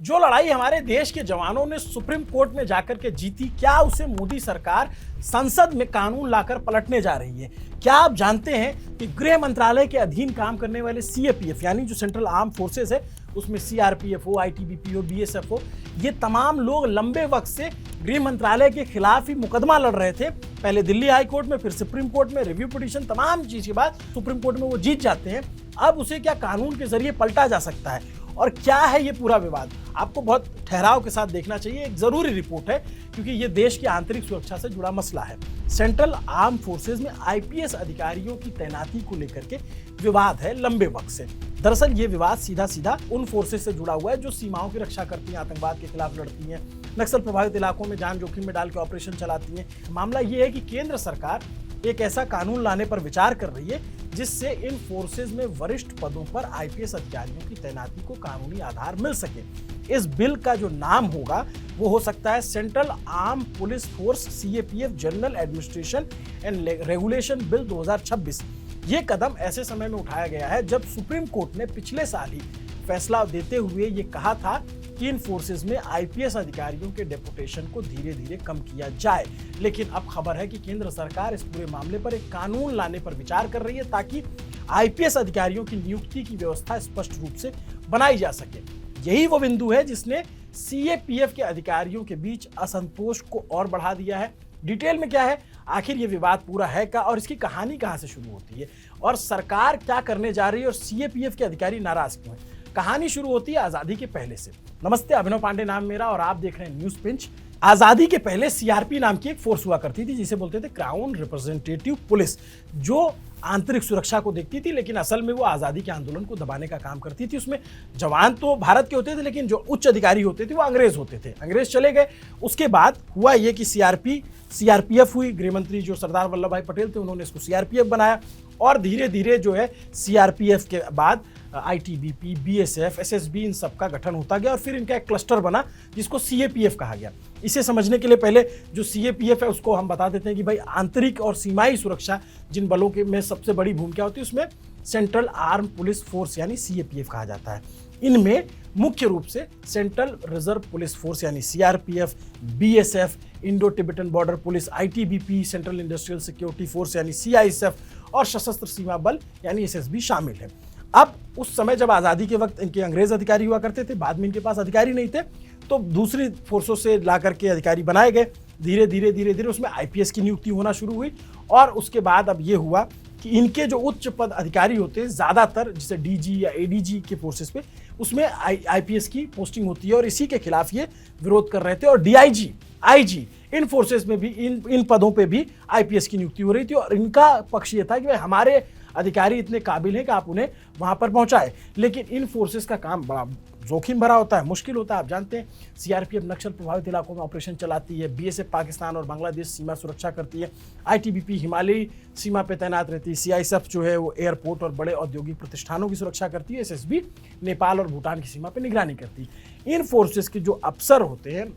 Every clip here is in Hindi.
जो लड़ाई हमारे देश के जवानों ने सुप्रीम कोर्ट में जाकर के जीती, क्या उसे मोदी सरकार संसद में कानून लाकर पलटने जा रही है? क्या आप जानते हैं कि गृह मंत्रालय के अधीन काम करने वाले सीएपीएफ यानी जो सेंट्रल आर्म फोर्सेस है, उसमें सीआरपीएफ हो, आईटीबीपी हो, बीएसएफ हो, ये तमाम लोग लंबे वक्त से गृह मंत्रालय के खिलाफ ही मुकदमा लड़ रहे थे। पहले दिल्ली हाई कोर्ट में, फिर सुप्रीम कोर्ट में, रिव्यू पिटीशन, तमाम चीज के बाद सुप्रीम कोर्ट में वो जीत जाते हैं। अब उसे क्या कानून के जरिए पलटा जा सकता है? और क्या है ये पूरा विवाद? आपको बहुत ठहराव के साथ देखना चाहिए। एक जरूरी रिपोर्ट है क्योंकि ये देश की आंतरिक सुरक्षा से जुड़ा मसला है। सेंट्रल आर्म फोर्सेज में आईपीएस अधिकारियों की तैनाती को लेकर के विवाद है लंबे वक्त से। दरअसल ये विवाद सीधा सीधा उन फोर्सेज से जुड़ा हुआ है जो सीमाओं की रक्षा करती हैं, आतंकवाद के खिलाफ लड़ती हैं, नक्सल प्रभावित इलाकों में जान जोखिम में डाल के ऑपरेशन चलाती हैं। मामला ये है कि केंद्र सरकार एक ऐसा कानून लाने पर विचार कर रही है जिससे इन फोर्सेज में वरिष्ठ पदों पर आईपीएस अधिकारियों की तैनाती को कानूनी आधार मिल सके। इस बिल का जो नाम होगा वो हो सकता है central arm police force CAPF general administration and regulation bill 2026। ये कदम ऐसे समय में उठाया गया है जब सुप्रीम कोर्ट ने पिछले साल ही फैसला देते हुए ये कहा था कि इन फोर्सेज में आईपीएस अधिकारियों के डेपुटेशन को धीरे धीरे कम किया जाए। लेकिन अब खबर है कि केंद्र सरकार इस पूरे मामले पर एक कानून लाने पर विचार कर रही है ताकि आईपीएस अधिकारियों की नियुक्ति की व्यवस्था स्पष्ट रूप से बनाई जा सके। यही वो बिंदु है जिसने सीएपीएफ के अधिकारियों के बीच असंतोष को और बढ़ा दिया है। डिटेल में क्या है, आखिर ये विवाद पूरा है क्या और इसकी कहानी कहां से शुरू होती है और सरकार क्या करने जा रही है और सीएपीएफ के अधिकारी नाराज क्यों हैं? कहानी शुरू होती है आजादी के पहले से। नमस्ते, अभिनव पांडे नाम मेरा और आप देख रहे हैं न्यूज पिंच। आजादी के पहले सीआरपी नाम की एक फोर्स हुआ करती थी जिसे बोलते थे क्राउन रिप्रेजेंटेटिव पुलिस, जो आंतरिक सुरक्षा को देखती थी, लेकिन असल में वो आजादी के आंदोलन को दबाने का काम करती थी। उसमें जवान तो भारत के होते थे लेकिन जो उच्च अधिकारी होते थे वो अंग्रेज होते थे। अंग्रेज चले गए, उसके बाद हुआ ये कि सीआरपीएफ हुई। गृहमंत्री जो सरदार वल्लभ भाई पटेल थे उन्होंने इसको सीआरपीएफ बनाया और धीरे धीरे जो है सीआरपीएफ के बाद आईटीबीपी, बीएसएफ, एसएसबी, इन सब का गठन होता गया और फिर इनका एक क्लस्टर बना जिसको सीएपीएफ कहा गया। इसे समझने के लिए पहले जो सीएपीएफ है उसको हम बता देते हैं कि भाई आंतरिक और सीमाई सुरक्षा जिन बलों के में सबसे बड़ी भूमिका होती है उसमें सेंट्रल आर्म पुलिस फोर्स यानी सीएपीएफ कहा जाता है। इनमें मुख्य रूप से सेंट्रल रिजर्व पुलिस फोर्स यानी CRPF, BSF, Indo Tibetan border police, ITBP, central industrial security force यानी सीआईएसएफ और सशस्त्र सीमा बल यानी एसएसबी शामिल है। अब उस समय जब आज़ादी के वक्त इनके अंग्रेज अधिकारी हुआ करते थे, बाद में इनके पास अधिकारी नहीं थे तो दूसरी फोर्सों से ला करके अधिकारी बनाए गए। धीरे धीरे उसमें आईपीएस की नियुक्ति होना शुरू हुई और उसके बाद अब ये हुआ कि इनके जो उच्च पद अधिकारी होते हैं ज़्यादातर जैसे डीजी या एडीजी के फोर्सेस पे उसमें आईपीएस की पोस्टिंग होती है और इसी के खिलाफ ये विरोध कर रहे थे। और डीआईजी, आईजी, इन फोर्सेस में भी इन पदों पे भी आईपीएस की नियुक्ति हो रही थी और इनका पक्ष ये था कि भाई हमारे अधिकारी इतने काबिल हैं कि आप उन्हें वहां पर पहुंचाए। लेकिन इन फोर्सेस का काम बड़ा जोखिम भरा होता है, मुश्किल होता है। आप जानते हैं सीआरपीएफ नक्सल प्रभावित इलाकों में ऑपरेशन चलाती है, बीएसएफ पाकिस्तान और बांग्लादेश सीमा सुरक्षा करती है, आईटीबीपी हिमालयी सीमा पे तैनात रहती है, सीआईएसएफ जो है वो एयरपोर्ट और बड़े औद्योगिक प्रतिष्ठानों की सुरक्षा करती है, एसएसबी नेपाल और भूटान की सीमा पर निगरानी करती है। इन फोर्सेस के जो अफसर होते हैं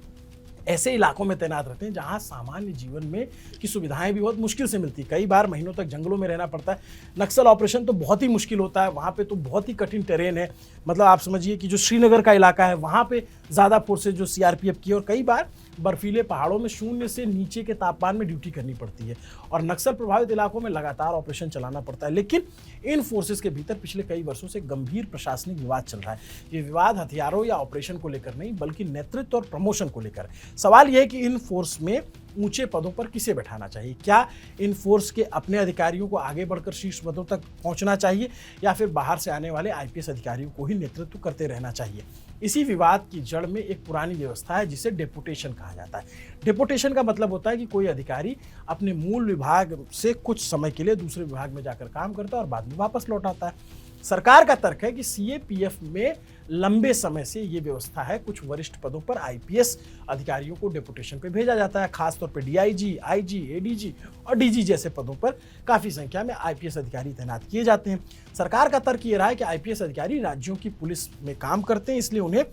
ऐसे इलाकों में तैनात रहते हैं जहां सामान्य जीवन में की सुविधाएं भी बहुत मुश्किल से मिलती है। कई बार महीनों तक जंगलों में रहना पड़ता है। नक्सल ऑपरेशन तो बहुत ही मुश्किल होता है, वहां पे तो बहुत ही कठिन टेरेन है। मतलब आप समझिए कि जो श्रीनगर का इलाका है वहां पे ज़्यादा फोर्सेज जो सीआरपीएफ की और कई बार बर्फीले पहाड़ों में शून्य से नीचे के तापमान में ड्यूटी करनी पड़ती है और नक्सल प्रभावित इलाकों में लगातार ऑपरेशन चलाना पड़ता है। लेकिन इन फोर्सेस के भीतर पिछले कई वर्षों से गंभीर प्रशासनिक विवाद चल रहा है। ये विवाद हथियारों या ऑपरेशन को लेकर नहीं बल्कि नेतृत्व और प्रमोशन को लेकर। सवाल यह है कि इन फोर्स में ऊंचे पदों पर किसे बैठाना चाहिए? क्या इन फोर्स के अपने अधिकारियों को आगे बढ़कर शीर्ष पदों तक पहुंचना चाहिए या फिर बाहर से आने वाले आईपीएस अधिकारियों को ही नेतृत्व करते रहना चाहिए? इसी विवाद की जड़ में एक पुरानी व्यवस्था है जिसे डेपुटेशन कहा जाता है। डेपुटेशन का मतलब होता है कि कोई अधिकारी अपने मूल विभाग से कुछ समय के लिए दूसरे विभाग में जाकर काम करता है और बाद में वापस लौट आता है। सरकार का तर्क है कि सीएपीएफ में लंबे समय से ये व्यवस्था है, कुछ वरिष्ठ पदों पर आईपीएस अधिकारियों को डेपुटेशन पे भेजा जाता है। खासतौर पे डीआईजी, आईजी, एडीजी और डीजी जैसे पदों पर काफ़ी संख्या में आईपीएस अधिकारी तैनात किए जाते हैं। सरकार का तर्क ये रहा है कि आईपीएस अधिकारी राज्यों की पुलिस में काम करते हैं, इसलिए उन्हें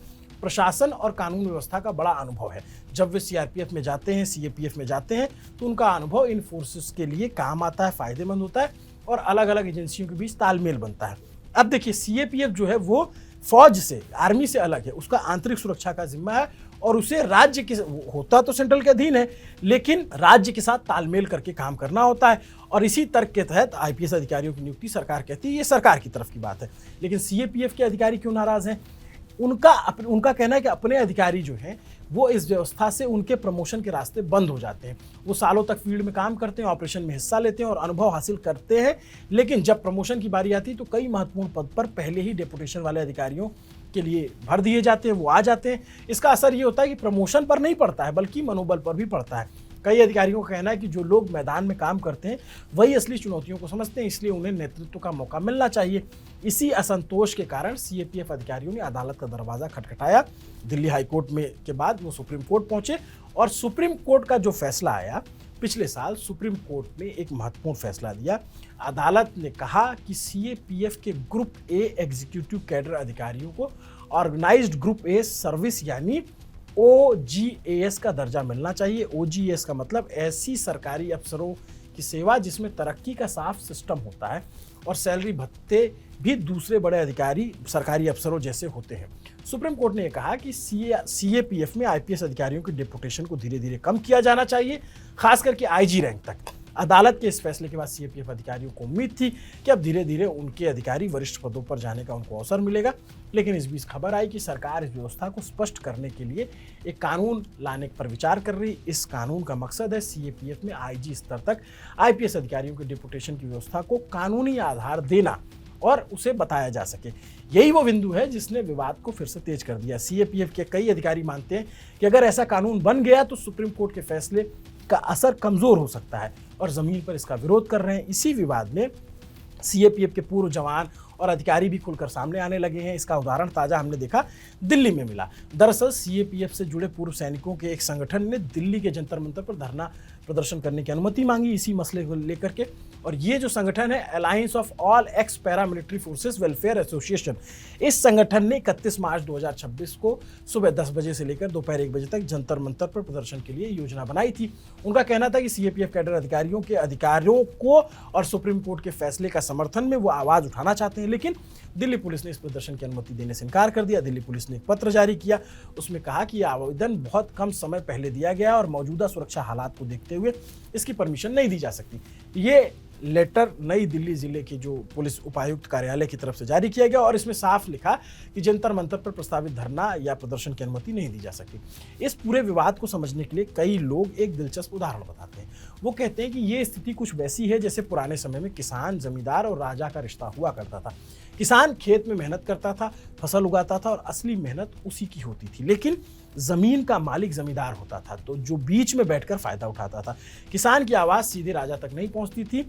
प्रशासन और कानून व्यवस्था का बड़ा अनुभव है। जब वे सीआरपीएफ में जाते हैं, सीएपीएफ में जाते हैं तो उनका अनुभव इन फोर्सेस के लिए काम आता है, फायदेमंद होता है और अलग अलग एजेंसियों के बीच तालमेल बनता है। अब देखिए सीएपीएफ जो है वो फौज से, आर्मी से अलग है, उसका आंतरिक सुरक्षा का जिम्मा है और उसे राज्य के, होता तो सेंट्रल के अधीन है लेकिन राज्य के साथ तालमेल करके काम करना होता है। और इसी तर्क के तहत आईपीएस अधिकारियों की नियुक्ति सरकार कहती है ये सरकार की तरफ की बात है। लेकिन सीएपीएफ के अधिकारी क्यों नाराज हैं? उनका कहना है कि अपने अधिकारी जो हैं वो इस व्यवस्था से उनके प्रमोशन के रास्ते बंद हो जाते हैं। वो सालों तक फील्ड में काम करते हैं, ऑपरेशन में हिस्सा लेते हैं और अनुभव हासिल करते हैं, लेकिन जब प्रमोशन की बारी आती है तो कई महत्वपूर्ण पद पर पहले ही डेपुटेशन वाले अधिकारियों के लिए भर दिए जाते हैं, वो आ जाते हैं। इसका असर ये होता है कि प्रमोशन पर नहीं पड़ता है बल्कि मनोबल पर भी पड़ता है। कई अधिकारियों का कहना है कि जो लोग मैदान में काम करते हैं वही असली चुनौतियों को समझते हैं, इसलिए उन्हें नेतृत्व का मौका मिलना चाहिए। इसी असंतोष के कारण सीएपीएफ अधिकारियों ने अदालत का दरवाजा खटखटाया। दिल्ली हाईकोर्ट में के बाद वो सुप्रीम कोर्ट पहुंचे और सुप्रीम कोर्ट का जो फैसला आया पिछले साल, सुप्रीम कोर्ट ने एक महत्वपूर्ण फैसला दिया। अदालत ने कहा कि सीएपीएफ के ग्रुप ए एग्जीक्यूटिव कैडर अधिकारियों को ऑर्गेनाइज्ड ग्रुप ए सर्विस यानी OGAS का दर्जा मिलना चाहिए। OGAS का मतलब ऐसी सरकारी अफसरों की सेवा जिसमें तरक्की का साफ सिस्टम होता है और सैलरी भत्ते भी दूसरे बड़े अधिकारी सरकारी अफसरों जैसे होते हैं। सुप्रीम कोर्ट ने कहा कि सीएपीएफ में आईपीएस अधिकारियों की डेपुटेशन को धीरे धीरे कम किया जाना चाहिए, खास करके आईजी रैंक तक। अदालत के इस फैसले के बाद सीएपीएफ अधिकारियों को उम्मीद थी कि अब धीरे धीरे उनके अधिकारी वरिष्ठ पदों पर जाने का उनको अवसर मिलेगा, लेकिन इस बीच खबर आई कि सरकार इस व्यवस्था को स्पष्ट करने के लिए एक कानून लाने पर विचार कर रही। इस कानून का मकसद है सीएपीएफ में आईजी स्तर तक आईपीएस अधिकारियों के डेपुटेशन की व्यवस्था को कानूनी आधार देना और उसे बताया जा सके। यही वो बिंदु है जिसने विवाद को फिर से तेज कर दिया। सीएपीएफ के कई अधिकारी मानते हैं कि अगर ऐसा कानून बन गया तो सुप्रीम कोर्ट के फैसले का असर कमजोर हो सकता है और जमीन पर इसका विरोध कर रहे हैं। इसी विवाद में सीएपीएफ के पूर्व जवान और अधिकारी भी खुलकर सामने आने लगे हैं। इसका उदाहरण ताजा हमने देखा दिल्ली में मिला। दरअसल सीएपीएफ से जुड़े पूर्व सैनिकों के एक संगठन ने दिल्ली के जंतर मंतर पर धरना प्रदर्शन करने की अनुमति मांगी इसी मसले को लेकर के। और ये जो संगठन है alliance of all x paramilitary forces welfare association, इस संगठन ने 31 मार्च 2026 को सुबह 10 बजे से लेकर दोपहर 1 बजे तक जंतर मंतर पर प्रदर्शन के लिए योजना बनाई थी। उनका कहना था कि सीएपीएफ कैडर अधिकारियों के अधिकारों को और सुप्रीम कोर्ट के फैसले का समर्थन में वो आवाज उठाना चाहते हैं, लेकिन दिल्ली पुलिस ने इस प्रदर्शन की अनुमति देने से इनकार कर दिया। दिल्ली पुलिस ने एक पत्र जारी किया, उसमें कहा कि यह आवेदन बहुत कम समय पहले दिया गया और मौजूदा सुरक्षा हालात को देखते हुए इसकी परमिशन नहीं दी जा सकती। ये लेटर नई दिल्ली जिले के जो पुलिस उपायुक्त कार्यालय की तरफ से जारी किया गया और इसमें साफ लिखा कि जंतर मंतर पर प्रस्तावित धरना या प्रदर्शन की अनुमति नहीं दी जा सकती। इस पूरे विवाद को समझने के लिए कई लोग एक दिलचस्प उदाहरण बताते हैं। वो कहते हैं कि ये स्थिति कुछ वैसी है जैसे पुराने समय में किसान, जमींदार और राजा का रिश्ता हुआ करता था। किसान खेत में मेहनत करता था, फसल उगाता था और असली मेहनत उसी की होती थी, लेकिन जमीन का मालिक जमींदार होता था तो जो बीच में बैठकर फायदा उठाता था। किसान की आवाज सीधे राजा तक नहीं पहुंचती थी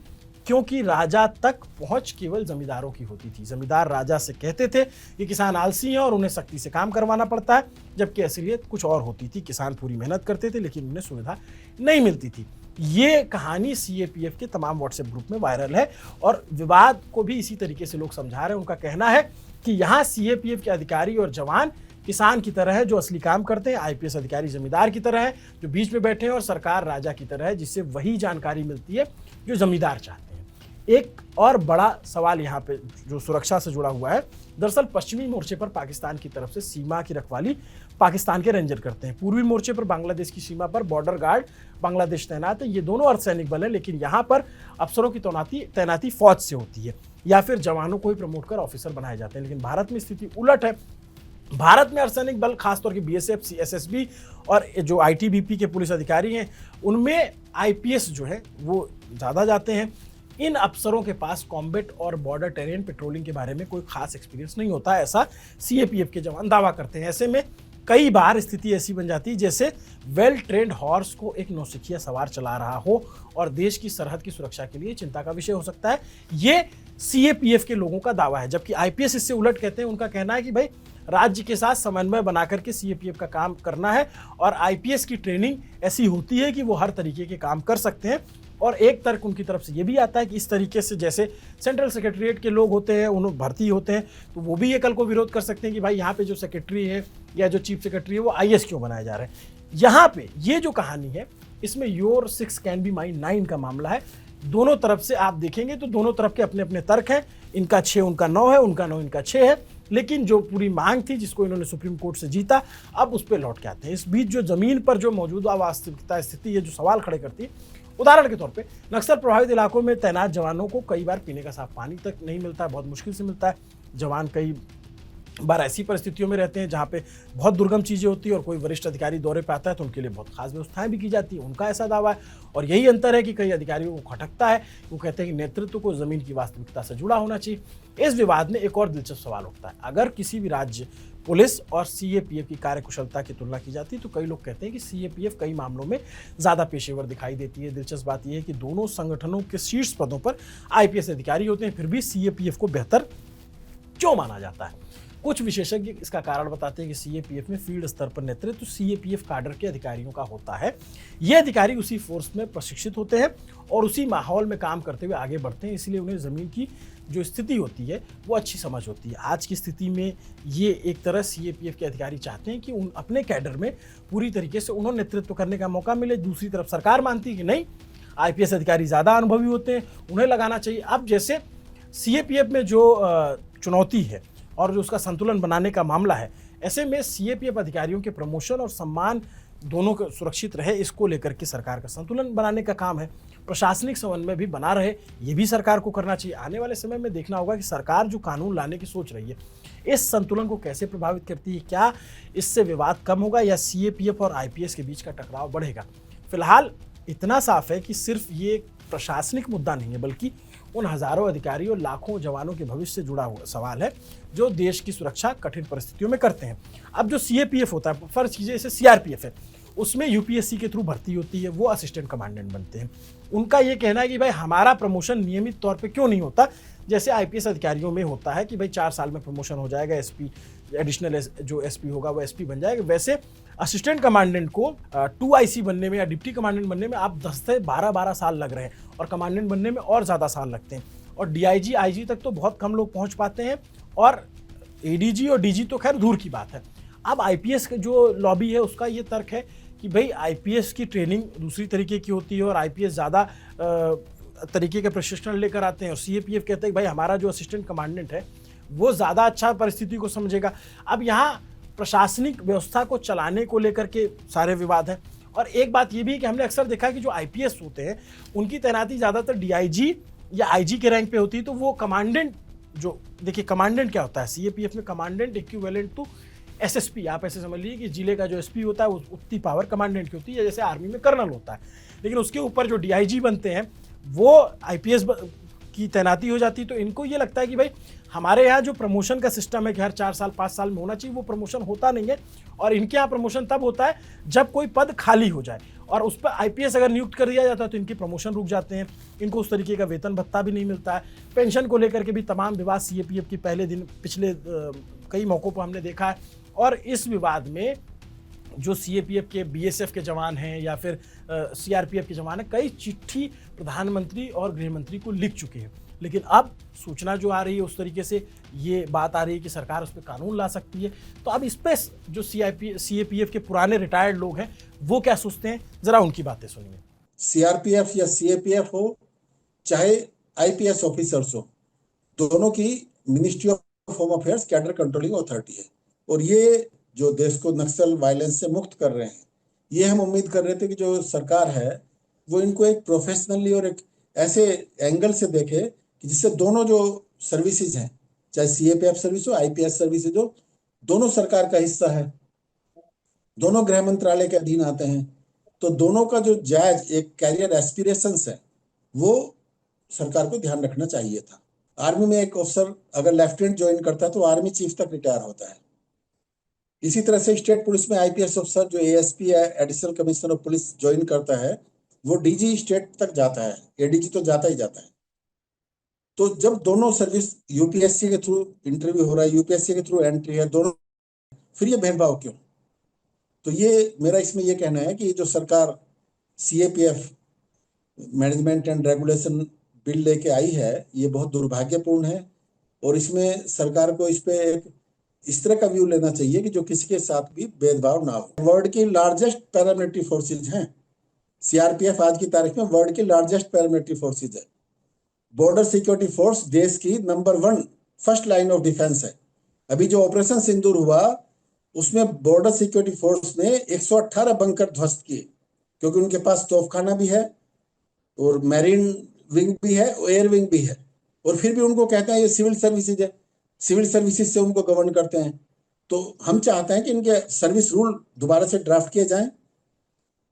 क्योंकि राजा तक पहुंच केवल जमींदारों की होती थी। जमींदार राजा से कहते थे कि किसान आलसी हैं और उन्हें सख्ती से काम करवाना पड़ता है, जबकि असलियत कुछ और होती थी। किसान पूरी मेहनत करते थे लेकिन उन्हें सुविधा नहीं मिलती थी। ये कहानी सीएपीएफ के तमाम व्हाट्सएप ग्रुप में वायरल है और विवाद को भी इसी तरीके से लोग समझा रहे हैं। उनका कहना है कि यहाँ सीएपीएफ के अधिकारी और जवान किसान की तरह है जो असली काम करते हैं, आईपीएस अधिकारी जमींदार की तरह है जो बीच में बैठे हैं और सरकार राजा की तरह है जिससे वही जानकारी मिलती है जो जमींदार चाहते हैं। एक और बड़ा सवाल यहाँ पे जो सुरक्षा से जुड़ा हुआ है, दरअसल पश्चिमी मोर्चे पर पाकिस्तान की तरफ से सीमा की रखवाली पाकिस्तान के रेंजर करते हैं। पूर्वी मोर्चे पर बांग्लादेश की सीमा पर बॉर्डर गार्ड बांग्लादेश तैनात है। ये दोनों अर्धसैनिक बल है, लेकिन यहाँ पर अफसरों की तैनाती फौज से होती है या फिर जवानों को ही प्रमोट कर ऑफिसर बनाए जाते हैं। लेकिन भारत में स्थिति उलट है। भारत में अर्धसैनिक बल खासतौर के बीएसएफ, एसएसबी और जो आईटीबीपी के पुलिस अधिकारी हैं उनमें आईपीएस जो है वो ज़्यादा जाते हैं। इन अफसरों के पास कॉम्बैट और बॉर्डर टेरेन पेट्रोलिंग के बारे में कोई खास एक्सपीरियंस नहीं होता, ऐसा सीएपीएफ के जवान दावा करते हैं। ऐसे में कई बार स्थिति ऐसी बन जाती है जैसे वेल ट्रेंड हॉर्स को एक नौसिखिया सवार चला रहा हो और देश की सरहद की सुरक्षा के लिए चिंता का विषय हो सकता है। ये सीएपीएफ के लोगों का दावा है, जबकि आईपीएस इससे उलट कहते हैं। उनका कहना है कि भाई राज्य के साथ समन्वय बनाकर के सीएपीएफ का काम करना है और आईपीएस की ट्रेनिंग ऐसी होती है कि वो हर तरीके के काम कर सकते हैं। और एक तर्क उनकी तरफ से ये भी आता है कि इस तरीके से जैसे सेंट्रल सेक्रेटरीट के लोग होते हैं, उन्होंने भर्ती होते हैं, तो वो भी ये कल को विरोध कर सकते हैं कि भाई यहाँ पे जो सेक्रेटरी है या जो चीफ सेक्रेटरी है वो आईएएस क्यों बनाए जा रहे हैं। यहाँ पे ये जो कहानी है इसमें योर 6 कैन बी माई 9 का मामला है। दोनों तरफ से आप देखेंगे तो दोनों तरफ के अपने अपने तर्क हैं। इनका 6 उनका 9 है, उनका 9 इनका 6 है। लेकिन जो पूरी मांग थी जिसको इन्होंने सुप्रीम कोर्ट से जीता, अब उस पर लौट के आते हैं। इस बीच जो जमीन पर जो मौजूदा वास्तविकता स्थिति है जो सवाल खड़े करती है, उदाहरण के तौर पे नक्सल प्रभावित इलाकों में तैनात जवानों को कई बार पीने का साफ पानी तक नहीं मिलता है, बहुत मुश्किल से मिलता है। जवान कई बार ऐसी परिस्थितियों में रहते हैं जहाँ पे बहुत दुर्गम चीज़ें होती है और कोई वरिष्ठ अधिकारी दौरे पे आता है तो उनके लिए बहुत खास व्यवस्थाएं भी की जाती हैं, उनका ऐसा दावा है। और यही अंतर है कि कई अधिकारियों को खटकता है, वो कहते हैं कि नेतृत्व को ज़मीन की वास्तविकता से जुड़ा होना चाहिए। इस विवाद में एक और दिलचस्प सवाल उठता है, अगर किसी भी राज्य पुलिस और सीएपीएफ की कार्यकुशलता की तुलना की जाती है तो कई लोग कहते हैं कि सीएपीएफ कई मामलों में ज़्यादा पेशेवर दिखाई देती है। दिलचस्प बात यह है कि दोनों संगठनों के शीर्ष पदों पर आईपीएस अधिकारी होते हैं, फिर भी सीएपीएफ को बेहतर क्यों माना जाता है? कुछ विशेषज्ञ इसका कारण बताते हैं कि सीएपीएफ में फील्ड स्तर पर नेतृत्व सीएपीएफ काडर के अधिकारियों का होता है। ये अधिकारी उसी फोर्स में प्रशिक्षित होते हैं और उसी माहौल में काम करते हुए आगे बढ़ते हैं, इसलिए उन्हें ज़मीन की जो स्थिति होती है वो अच्छी समझ होती है। आज की स्थिति में ये एक तरह सीएपीएफ के अधिकारी चाहते हैं कि उन अपने कैडर में पूरी तरीके से उन्होंने नेतृत्व करने का मौका मिले। दूसरी तरफ सरकार मानती है कि नहीं, आईपीएस अधिकारी ज़्यादा अनुभवी होते हैं, उन्हें लगाना चाहिए। अब जैसे सीएपीएफ में जो चुनौती है और जो उसका संतुलन बनाने का मामला है, ऐसे में सीएपीएफ अधिकारियों के प्रमोशन और सम्मान दोनों को सुरक्षित रहे, इसको लेकर के सरकार का संतुलन बनाने का काम है। प्रशासनिक समन्वय भी बना रहे, ये भी सरकार को करना चाहिए। आने वाले समय में देखना होगा कि सरकार जो कानून लाने की सोच रही है, इस संतुलन को कैसे प्रभावित करती है। क्या इससे विवाद कम होगा या सीएपीएफ और आईपीएस के बीच का टकराव बढ़ेगा? फिलहाल इतना साफ है कि सिर्फ ये प्रशासनिक मुद्दा नहीं है, बल्कि उन हजारों अधिकारियों और लाखों जवानों के भविष्य से जुड़ा हुआ सवाल है जो देश की सुरक्षा कठिन परिस्थितियों में करते हैं। अब जो सीएपीएफ होता है, फर्ज कीजिए जैसे सीआरपीएफ है, उसमें यूपीएससी के थ्रू भर्ती होती है, वो असिस्टेंट कमांडेंट बनते हैं। उनका ये कहना है कि भाई हमारा प्रमोशन नियमित तौर पे क्यों नहीं होता, जैसे आईपीएस अधिकारियों में होता है कि भाई 4 साल में प्रमोशन हो जाएगा, एसपी एडिशनल जो एसपी होगा वो एसपी बन जाएगा। वैसे असिस्टेंट कमांडेंट को 2IC बनने में या डिप्टी कमांडेंट बनने में आप 10 से 12 साल लग रहे हैं और कमांडेंट बनने में और ज़्यादा साल लगते हैं। और डीआईजी आईजी तक तो बहुत कम लोग पहुंच पाते हैं और एडीजी और डीजी तो खैर दूर की बात है। अब आईपीएस का जो लॉबी है उसका ये तर्क है कि भाई आईपीएस की ट्रेनिंग दूसरी तरीके की होती है और आईपीएस ज़्यादा तरीके के प्रशिक्षण लेकर आते हैं, और सीएपीएफ कहते हैं कि भाई हमारा जो असिस्टेंट कमांडेंट है वो ज़्यादा अच्छा परिस्थिति को समझेगा। अब यहाँ प्रशासनिक व्यवस्था को चलाने को लेकर के सारे विवाद हैं। और एक बात ये भी है कि हमने अक्सर देखा कि जो आईपीएस होते हैं उनकी तैनाती ज़्यादातर डीआईजी या आईजी के रैंक पे होती है, तो वो कमांडेंट जो देखिए कमांडेंट क्या होता है सीएपीएफ में, कमांडेंट इक्विवेलेंट टू एसएसपी। आप ऐसे समझ लीजिए कि जिले का जो एसपी होता है वो उतनी पावर कमांडेंट की होती है, जैसे आर्मी में कर्नल होता है। लेकिन उसके ऊपर जो डीआईजी बनते हैं वो आईपीएस की तैनाती हो जाती है। तो इनको ये लगता है कि भाई हमारे यहाँ जो प्रमोशन का सिस्टम है कि हर 4 साल 5 साल में होना चाहिए, वो प्रमोशन होता नहीं है। और इनके यहाँ प्रमोशन तब होता है जब कोई पद खाली हो जाए, और उस पर आईपीएस अगर नियुक्त कर दिया जाता है तो इनके प्रमोशन रुक जाते हैं, इनको उस तरीके का वेतन भत्ता भी नहीं मिलता है। पेंशन को लेकर के भी तमाम विवाद सीएपीएफ की पहले दिन पिछले कई मौक़ों पर हमने देखा है। और इस विवाद में जो सीएपीएफ के बीएसएफ के जवान हैं या फिर सीआरपीएफ के जवान हैं, कई चिट्ठी प्रधानमंत्री और गृह मंत्री को लिख चुके हैं। लेकिन अब सूचना जो आ रही है उस तरीके से ये बात आ रही है कि सरकार उस पर कानून ला सकती है। तो अब इस पर जो सीएपीएफ के पुराने रिटायर्ड लोग हैं वो क्या सोचते हैं, जरा उनकी बातें सुनिए। सीआरपीएफ या सीएपीएफ हो चाहे आईपीएस ऑफिसर्स हो, दोनों की ministry of home affairs cadre controlling authority है, और ये जो देश को नक्सल वायलेंस से मुक्त कर रहे हैं। ये हम उम्मीद कर रहे थे कि जो सरकार है वो इनको एक प्रोफेशनली और एक ऐसे एंगल से देखे कि जिससे दोनों जो सर्विसेज हैं, चाहे सीएपीएफ सर्विस हो आईपीएस सर्विसेज हो, दोनों सरकार का हिस्सा है, दोनों गृह मंत्रालय के अधीन आते हैं। तो दोनों का जो जायज एक कैरियर एस्पिरेशंस है वो सरकार को ध्यान रखना चाहिए था। आर्मी में एक अफसर अगर लेफ्टिनेंट ज्वाइन करता है तो आर्मी चीफ तक रिटायर होता है। इसी तरह से स्टेट पुलिस में आईपीएस अफसर जो एएसपी या additional commissioner of police join करता है वो डीजी स्टेट तक जाता है, एडीजी तो जाता ही जाता है। तो जब दोनों सर्विस यूपीएससी के थ्रू इंटरव्यू हो रहा है, यूपीएससी के थ्रू एंट्री है, दोनों, फिर ये भेदभाव क्यों? तो ये मेरा इसमें ये कहना है कि जो सरकार CAPF management and regulation bill लेके आई है ये बहुत दुर्भाग्यपूर्ण है, और इसमें सरकार को इस पे एक इस तरह का व्यू लेना चाहिए कि जो किसी के साथ भी भेदभाव ना हो। वर्ल्ड की लार्जेस्ट पैरामिलिट्री फोर्सेज हैं सीआरपीएफ, आज की तारीख में वर्ल्ड की लार्जेस्ट पैरामिलिट्री फोर्सेज है। बॉर्डर सिक्योरिटी फोर्स देश की number 1 first line of defence है। अभी जो ऑपरेशन सिंदूर हुआ उसमें बॉर्डर सिक्योरिटी फोर्स ने 118 बंकर ध्वस्त किए, क्योंकि उनके पास तोपखाना भी है और मैरीन विंग भी है, एयर विंग भी है, और फिर भी उनको कहते हैं ये सिविल सर्विसेज है, सिविल सर्विसेज से उनको गवर्न करते हैं। तो हम चाहते हैं कि इनके सर्विस रूल दोबारा से ड्राफ्ट किए जाएं,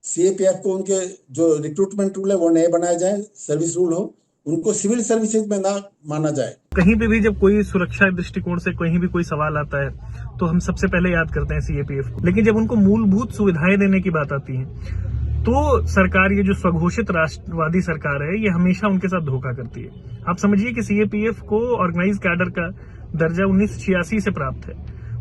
सीएपीएफ को उनके जो रिक्रूटमेंट रूल है वो नए बनाए जाएं, सर्विस रूल हो, उनको सिविल सर्विसेज में ना माना जाए। कहीं पे भी जब कोई सुरक्षा दृष्टिकोण से कहीं भी कोई सवाल आता है तो हम सबसे पहले याद करते हैं सीएपीएफ को, लेकिन जब उनको मूलभूत सुविधाएं देने की बात आती है तो सरकार, ये जो स्वघोषित राष्ट्रवादी सरकार है, ये हमेशा उनके साथ धोखा करती है। आप समझिए कि सीएपीएफ को ऑर्गेनाइज कैडर का दर्जा 1986 से प्राप्त है।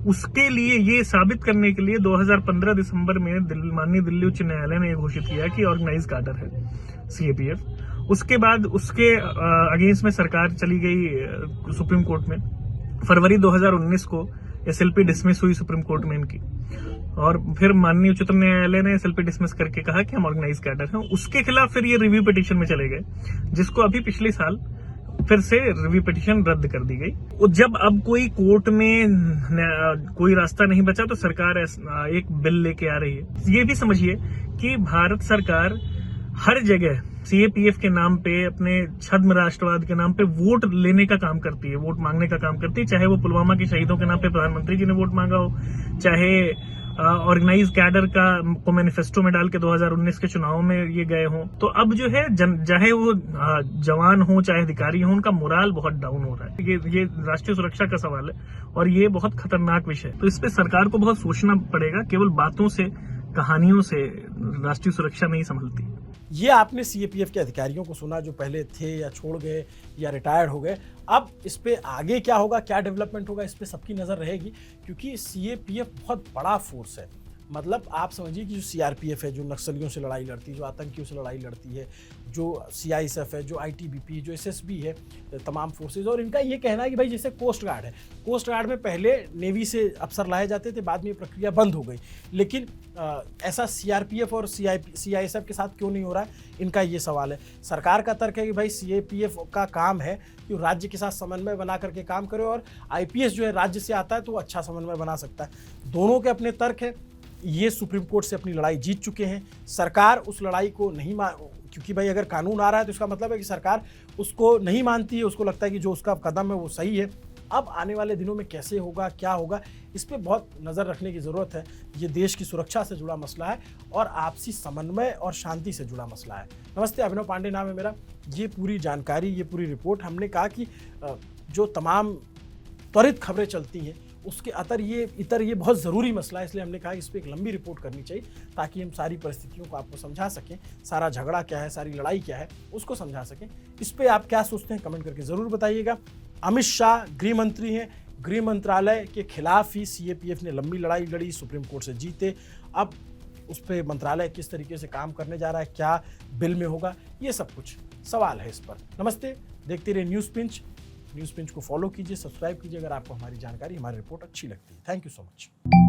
उसके लिए ये साबित करने के लिए 2015 दिसंबर में माननीय दिल्ली उच्च न्यायालय ने घोषित किया कि ऑर्गेनाइज कैडर है सीएपीएफ। उसके बाद उसके अगेंस्ट में सरकार चली गई सुप्रीम कोर्ट में। फरवरी 2019 को एसएलपी डिसमिस हुई सुप्रीम कोर्ट में इनकी, और फिर माननीय उच्चतम न्यायालय ने एसएलपी डिसमिस करके कहा कि हम ऑर्गेनाइज कैडर हैं। उसके खिलाफ फिर ये रिव्यू पिटीशन में चले गए, जिसको अभी पिछले साल फिर से रिव्यू पिटीशन रद्द कर दी गई। और जब अब कोई कोर्ट में कोई रास्ता नहीं बचा तो सरकार एक बिल लेके आ रही है। ये भी समझिए कि भारत सरकार हर जगह सीएपीएफ के नाम पे, अपने छद्म राष्ट्रवाद के नाम पे वोट लेने का काम करती है, वोट मांगने का काम करती है। चाहे वो पुलवामा के शहीदों के नाम पे प्रधानमंत्री जी ने वोट मांगा हो, चाहे ऑर्गेनाइज कैडर को मैनिफेस्टो में डाल के 2019 के चुनाव में ये गए हों। तो अब जो है चाहे वो जवान हो चाहे अधिकारी हो, उनका मोराल बहुत डाउन हो रहा है। ये राष्ट्रीय सुरक्षा का सवाल है और ये बहुत खतरनाक विषय है। तो इस पे सरकार को बहुत सोचना पड़ेगा। केवल बातों से, कहानियों से राष्ट्रीय सुरक्षा नहीं संभलती। ये आपने सीएपीएफ के अधिकारियों को सुना जो पहले थे या छोड़ गए या रिटायर्ड हो गए। अब इस पे आगे क्या होगा, क्या डेवलपमेंट होगा, इस पे सबकी नज़र रहेगी, क्योंकि सीएपीएफ बहुत बड़ा फोर्स है। मतलब आप समझिए कि जो सीआरपीएफ है, जो नक्सलियों से लड़ाई लड़ती है, जो आतंकियों से लड़ाई लड़ती है, जो सीआईएसएफ है, जो आईटीबीपी, जो एसएसबी है, तमाम फोर्सेज। और इनका ये कहना है कि भाई जैसे कोस्ट गार्ड है, कोस्ट गार्ड में पहले नेवी से अफसर लाए जाते थे, बाद में ये प्रक्रिया बंद हो गई, लेकिन ऐसा सीआरपीएफ और सीआईएसएफ के साथ क्यों नहीं हो रहा है, इनका ये सवाल है। सरकार का तर्क है कि भाई सीएपीएफ का काम है कि राज्य के साथ समन्वय बना करके काम करे, और आईपीएस जो है राज्य से आता है तो वो अच्छा समन्वय बना सकता है। दोनों के अपने तर्क है। ये सुप्रीम कोर्ट से अपनी लड़ाई जीत चुके हैं। सरकार उस लड़ाई को नहीं क्योंकि भाई अगर कानून आ रहा है तो इसका मतलब है कि सरकार उसको नहीं मानती है, उसको लगता है कि जो उसका कदम है वो सही है। अब आने वाले दिनों में कैसे होगा, क्या होगा, इस पे बहुत नज़र रखने की ज़रूरत है। ये देश की सुरक्षा से जुड़ा मसला है और आपसी समन्वय और शांति से जुड़ा मसला है। नमस्ते, अभिनव पांडे नाम है मेरा। ये पूरी जानकारी, ये पूरी रिपोर्ट, हमने कहा कि जो तमाम त्वरित खबरें चलती हैं उसके इतर ये बहुत ज़रूरी मसला है, इसलिए हमने कहा इस पर एक लंबी रिपोर्ट करनी चाहिए ताकि हम सारी परिस्थितियों को आपको समझा सकें, सारा झगड़ा क्या है, सारी लड़ाई क्या है, उसको समझा सकें। इस पर आप क्या सोचते हैं, कमेंट करके ज़रूर बताइएगा। अमित शाह गृह मंत्री हैं, गृह मंत्रालय के खिलाफ ही सीएपीएफ ने लंबी लड़ाई लड़ी, सुप्रीम कोर्ट से जीते। अब उस पर मंत्रालय किस तरीके से काम करने जा रहा है, क्या बिल में होगा, ये सब कुछ सवाल है इस पर। नमस्ते, देखते रहिए न्यूज़ पिंच को फॉलो कीजिए, सब्सक्राइब कीजिए अगर आपको हमारी जानकारी, हमारी रिपोर्ट अच्छी लगती है। Thank you so much.